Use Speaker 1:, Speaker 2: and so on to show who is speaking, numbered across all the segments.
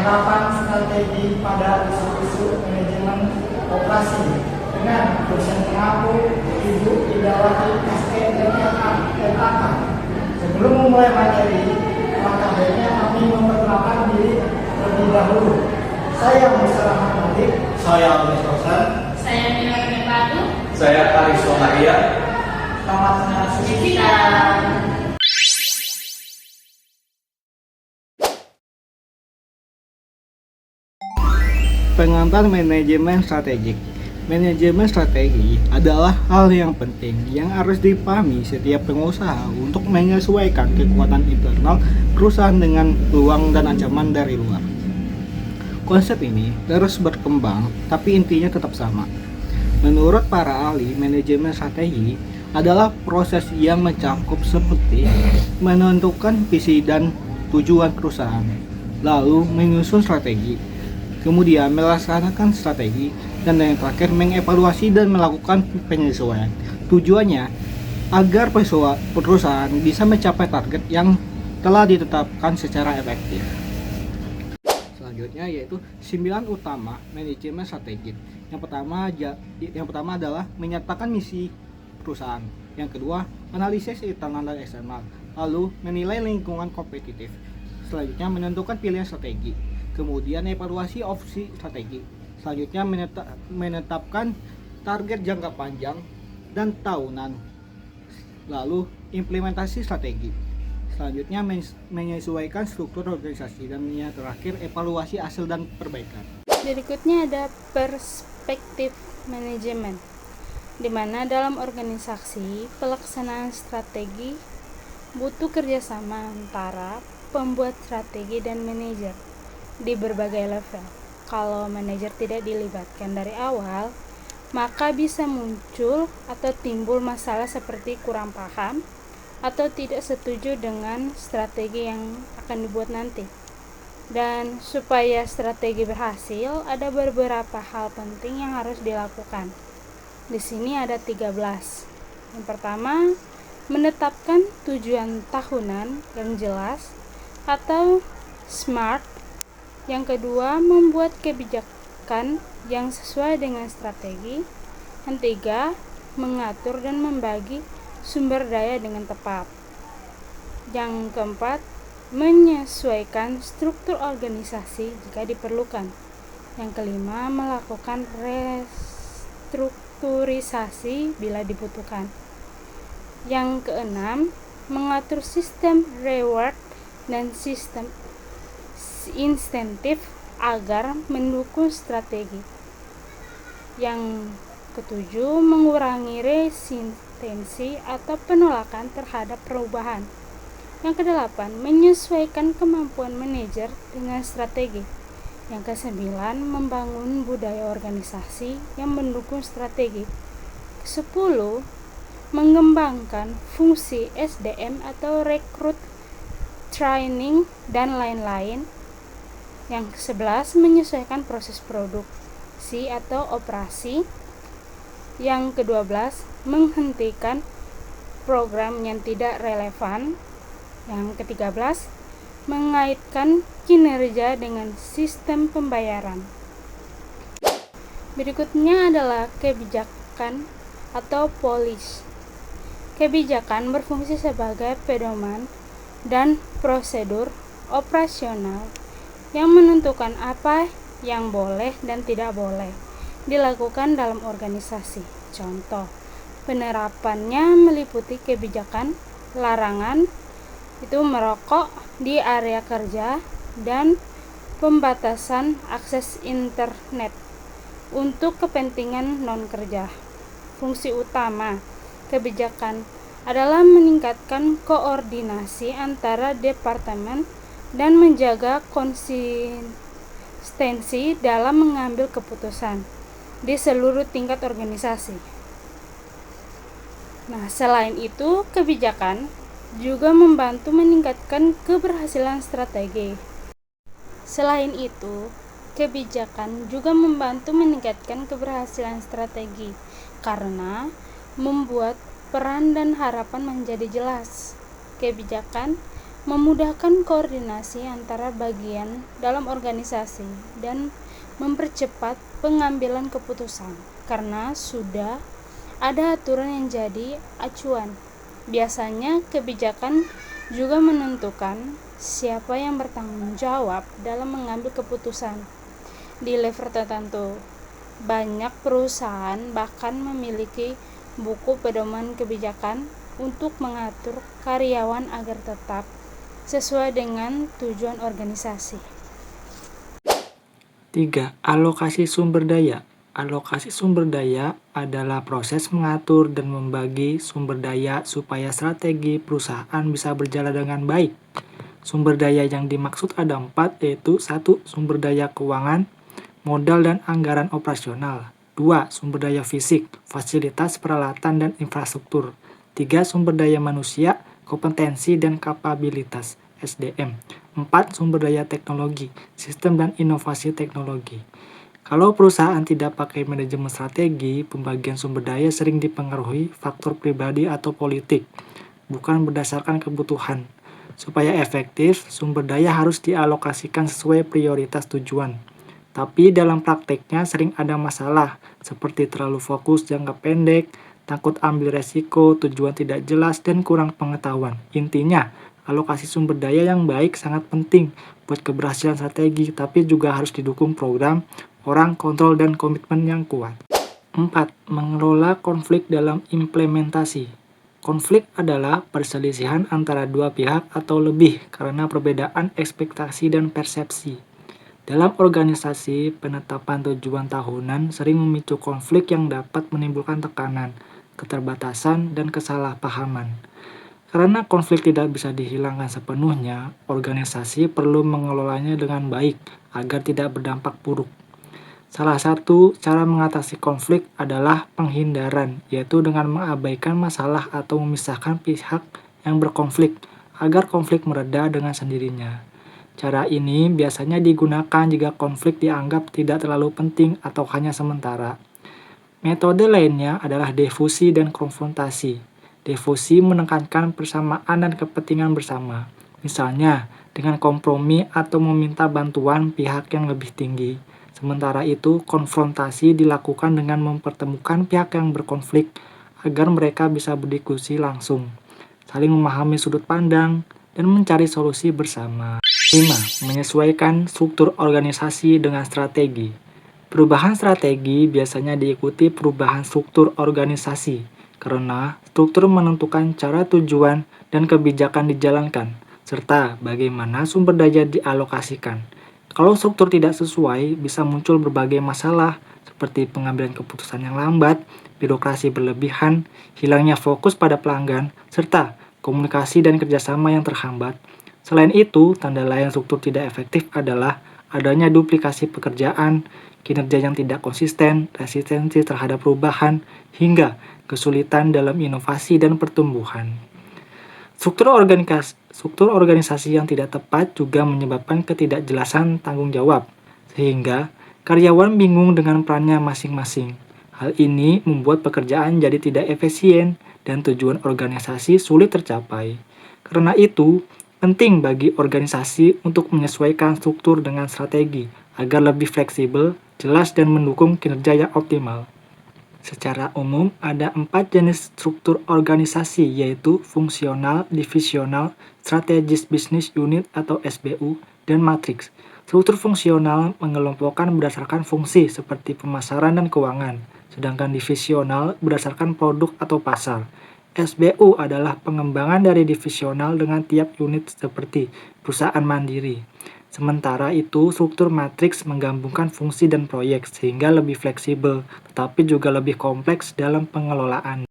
Speaker 1: penerapan strategi pada isu-isu manajemen operasi dengan dosen pengaku Ibu Idawati STMLK. Sebelum memulai materi, maka baiknya kami memperkenalkan diri terlebih dahulu. Saya Musa Rahman Malik.
Speaker 2: Saya Agus Rosan.
Speaker 3: Saya Mila Kepadu.
Speaker 2: Saya Aris Wahaya.
Speaker 1: Selamat menyaksikan.
Speaker 4: Pengantar manajemen strategik. Manajemen strategi adalah hal yang penting yang harus dipahami setiap pengusaha untuk menyesuaikan kekuatan internal perusahaan dengan peluang dan ancaman dari luar. Konsep ini terus berkembang, tapi intinya tetap sama. Menurut para ahli, manajemen strategi adalah proses yang mencakup seperti menentukan visi dan tujuan perusahaan, lalu menyusun strategi, kemudian melaksanakan strategi, dan yang terakhir mengevaluasi dan melakukan penyesuaian. Tujuannya agar perusahaan bisa mencapai target yang telah ditetapkan secara efektif. Selanjutnya yaitu 9 utama manajemen strategik. Yang pertama adalah menyatakan misi perusahaan. Yang kedua, analisis internal dan eksternal. Lalu menilai lingkungan kompetitif. Selanjutnya menentukan pilihan strategi. Kemudian evaluasi opsi strategi. Selanjutnya menetapkan target jangka panjang dan tahunan. Lalu implementasi strategi. Selanjutnya menyesuaikan struktur organisasi, dan yang terakhir evaluasi hasil dan perbaikan.
Speaker 3: Berikutnya ada perspektif manajemen, di mana dalam organisasi pelaksanaan strategi butuh kerjasama antara pembuat strategi dan manajer di berbagai level. Kalau manajer tidak dilibatkan dari awal, maka bisa muncul atau timbul masalah seperti kurang paham atau tidak setuju dengan strategi yang akan dibuat nanti. Dan supaya strategi berhasil, ada beberapa hal penting yang harus dilakukan. Di sini ada 13. Yang pertama, menetapkan tujuan tahunan yang jelas atau SMART. Yang kedua, membuat kebijakan yang sesuai dengan strategi. Yang ketiga, mengatur dan membagi sumber daya dengan tepat. Yang keempat, menyesuaikan struktur organisasi jika diperlukan. Yang kelima, melakukan restrukturisasi bila dibutuhkan. Yang keenam, mengatur sistem reward dan sistem insentif agar mendukung strategi. Yang ketujuh, mengurangi resistensi atau penolakan terhadap perubahan. Yang kedelapan, menyesuaikan kemampuan manajer dengan strategi. Yang kesembilan, membangun budaya organisasi yang mendukung strategi. 10. Mengembangkan fungsi SDM atau rekrut, training, dan lain-lain. Yang ke-11, menyesuaikan proses produksi atau operasi. Yang ke-12, menghentikan program yang tidak relevan. Yang ke-13, mengaitkan kinerja dengan sistem pembayaran. Berikutnya adalah kebijakan atau policy. Kebijakan berfungsi sebagai pedoman dan prosedur operasional yang menentukan apa yang boleh dan tidak boleh dilakukan dalam organisasi. Contoh, penerapannya meliputi kebijakan larangan itu merokok di area kerja dan pembatasan akses internet untuk kepentingan non-kerja. Fungsi utama kebijakan adalah meningkatkan koordinasi antara departemen dan menjaga konsistensi dalam mengambil keputusan di seluruh tingkat organisasi. Nah, selain itu, kebijakan juga membantu meningkatkan keberhasilan strategi. Selain itu, kebijakan juga membantu meningkatkan keberhasilan strategi karena membuat peran dan harapan menjadi jelas. Kebijakan memudahkan koordinasi antara bagian dalam organisasi, dan mempercepat pengambilan keputusan karena sudah ada aturan yang jadi acuan. Biasanya kebijakan juga menentukan siapa yang bertanggung jawab dalam mengambil keputusan di level tertentu. Banyak perusahaan bahkan memiliki buku pedoman kebijakan untuk mengatur karyawan agar tetap sesuai dengan tujuan organisasi.
Speaker 4: 3. Alokasi sumber daya. Alokasi sumber daya adalah proses mengatur dan membagi sumber daya supaya strategi perusahaan bisa berjalan dengan baik. Sumber daya yang dimaksud ada 4, yaitu 1. Sumber daya keuangan, modal dan anggaran operasional. 2. Sumber daya fisik, fasilitas, peralatan, dan infrastruktur. 3. Sumber daya manusia, kompetensi dan kapabilitas, SDM. 4. Sumber daya teknologi, sistem dan inovasi teknologi. Kalau perusahaan tidak pakai manajemen strategi, pembagian sumber daya sering dipengaruhi faktor pribadi atau politik, bukan berdasarkan kebutuhan. Supaya efektif, sumber daya harus dialokasikan sesuai prioritas tujuan. Tapi dalam prakteknya sering ada masalah, seperti terlalu fokus jangka pendek, takut ambil resiko, tujuan tidak jelas, dan kurang pengetahuan. Intinya, alokasi sumber daya yang baik sangat penting buat keberhasilan strategi, tapi juga harus didukung program, orang, kontrol, dan komitmen yang kuat. 4. Mengelola konflik dalam implementasi. Konflik adalah perselisihan antara dua pihak atau lebih karena perbedaan ekspektasi dan persepsi. Dalam organisasi, penetapan tujuan tahunan sering memicu konflik yang dapat menimbulkan tekanan, keterbatasan, dan kesalahpahaman. Karena konflik tidak bisa dihilangkan sepenuhnya, organisasi perlu mengelolanya dengan baik agar tidak berdampak buruk. Salah satu cara mengatasi konflik adalah penghindaran, yaitu dengan mengabaikan masalah atau memisahkan pihak yang berkonflik agar konflik mereda dengan sendirinya. Cara ini biasanya digunakan jika konflik dianggap tidak terlalu penting atau hanya sementara. Metode lainnya adalah defusi dan konfrontasi. Defusi menekankan persamaan dan kepentingan bersama, misalnya dengan kompromi atau meminta bantuan pihak yang lebih tinggi. Sementara itu, konfrontasi dilakukan dengan mempertemukan pihak yang berkonflik agar mereka bisa berdiskusi langsung, saling memahami sudut pandang, dan mencari solusi bersama. 5. Menyesuaikan struktur organisasi dengan strategi. Perubahan strategi biasanya diikuti perubahan struktur organisasi, karena struktur menentukan cara tujuan dan kebijakan dijalankan, serta bagaimana sumber daya dialokasikan. Kalau struktur tidak sesuai, bisa muncul berbagai masalah, seperti pengambilan keputusan yang lambat, birokrasi berlebihan, hilangnya fokus pada pelanggan, serta komunikasi dan kerjasama yang terhambat. Selain itu, tanda lain struktur tidak efektif adalah adanya duplikasi pekerjaan, kinerja yang tidak konsisten, resistensi terhadap perubahan, hingga kesulitan dalam inovasi dan pertumbuhan. Struktur organisasi yang tidak tepat juga menyebabkan ketidakjelasan tanggung jawab, sehingga karyawan bingung dengan perannya masing-masing. Hal ini membuat pekerjaan jadi tidak efisien dan tujuan organisasi sulit tercapai. Karena itu, penting bagi organisasi untuk menyesuaikan struktur dengan strategi agar lebih fleksibel, jelas, dan mendukung kinerja yang optimal. Secara umum, ada 4 jenis struktur organisasi, yaitu fungsional, divisional, strategis business unit atau SBU, dan matriks. Struktur fungsional mengelompokkan berdasarkan fungsi seperti pemasaran dan keuangan, sedangkan divisional berdasarkan produk atau pasar. SBU adalah pengembangan dari divisional dengan tiap unit seperti perusahaan mandiri. Sementara itu, struktur matriks menggabungkan fungsi dan proyek sehingga lebih fleksibel, tetapi juga lebih kompleks dalam pengelolaan.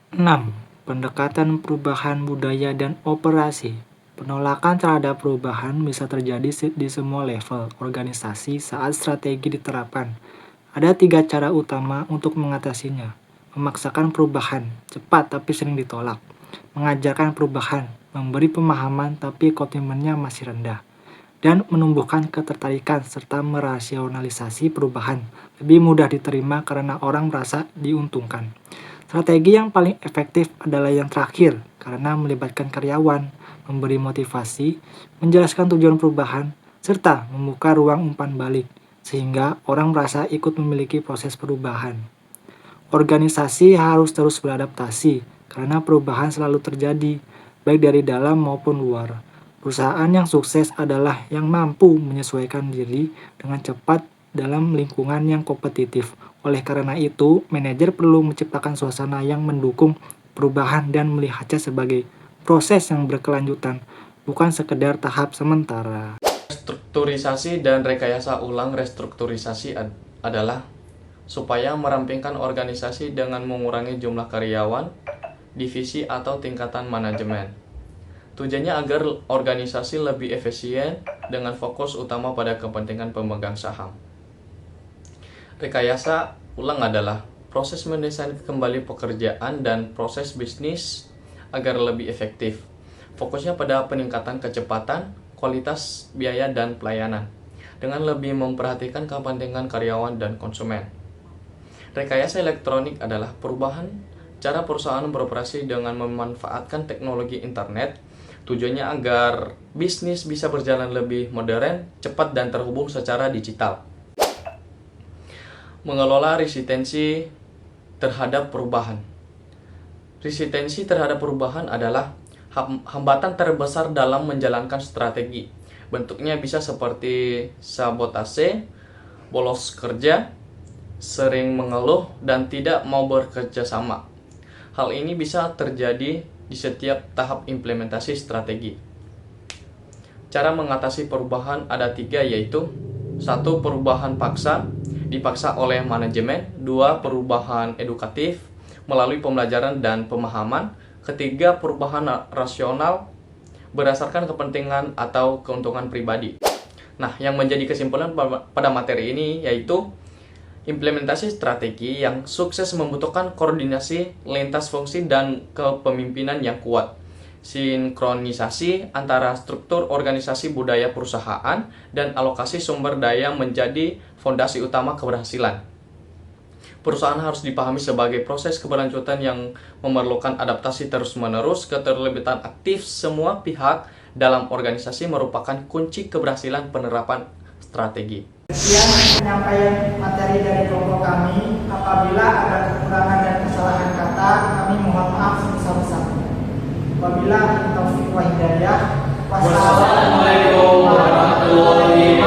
Speaker 4: 6. Pendekatan perubahan budaya dan operasi. Penolakan terhadap perubahan bisa terjadi di semua level organisasi saat strategi diterapkan. Ada 3 cara utama untuk mengatasinya. Memaksakan perubahan, cepat tapi sering ditolak. Mengajarkan perubahan, memberi pemahaman tapi komitmennya masih rendah. Dan menumbuhkan ketertarikan serta merasionalisasi perubahan, lebih mudah diterima karena orang merasa diuntungkan.
Speaker 5: Strategi yang paling efektif adalah yang terakhir karena melibatkan karyawan, memberi motivasi, menjelaskan tujuan perubahan, serta membuka ruang umpan balik sehingga orang merasa ikut memiliki proses perubahan. Organisasi harus terus beradaptasi karena perubahan selalu terjadi, baik dari dalam maupun luar. Perusahaan yang sukses adalah yang mampu menyesuaikan diri dengan cepat dalam lingkungan yang kompetitif. Oleh karena itu, manajer perlu menciptakan suasana yang mendukung perubahan dan melihatnya sebagai proses yang berkelanjutan, bukan sekedar tahap sementara.
Speaker 6: Strukturisasi dan rekayasa ulang restrukturisasi adalah supaya merampingkan organisasi dengan mengurangi jumlah karyawan, divisi atau tingkatan manajemen. Tujuannya agar organisasi lebih efisien dengan fokus utama pada kepentingan pemegang saham. Rekayasa ulang adalah proses mendesain kembali pekerjaan dan proses bisnis agar lebih efektif. Fokusnya pada peningkatan kecepatan, kualitas, biaya, dan pelayanan dengan lebih memperhatikan kepentingan karyawan dan konsumen. Rekayasa elektronik adalah perubahan cara perusahaan beroperasi dengan memanfaatkan teknologi internet. Tujuannya agar bisnis bisa berjalan lebih modern, cepat, dan terhubung secara digital. Mengelola resistensi terhadap perubahan. Resistensi terhadap perubahan adalah hambatan terbesar dalam menjalankan strategi. Bentuknya bisa seperti sabotase, bolos kerja, sering mengeluh, dan tidak mau bekerja sama. Hal ini bisa terjadi di setiap tahap implementasi strategi. Cara mengatasi perubahan ada 3, yaitu 1. Perubahan paksa, dipaksa oleh manajemen. 2. Perubahan edukatif, melalui pembelajaran dan pemahaman. 3. Perubahan rasional, berdasarkan kepentingan atau keuntungan pribadi. Nah, yang menjadi kesimpulan pada materi ini yaitu implementasi strategi yang sukses membutuhkan koordinasi lintas fungsi dan kepemimpinan yang kuat. Sinkronisasi antara struktur organisasi budaya perusahaan dan alokasi sumber daya menjadi fondasi utama keberhasilan. Perusahaan harus dipahami sebagai proses keberlanjutan yang memerlukan adaptasi terus-menerus. Keterlibatan aktif semua pihak dalam organisasi merupakan kunci keberhasilan penerapan strategi.
Speaker 1: Sekian penyampaian materi dari kelompok kami. Apabila ada kekurangan dan kesalahan kata, kami mohon maaf sebesar-besarnya. Wabillahi taufiq wa hidayah. Wassalamualaikum warahmatullahi wabarakatuh.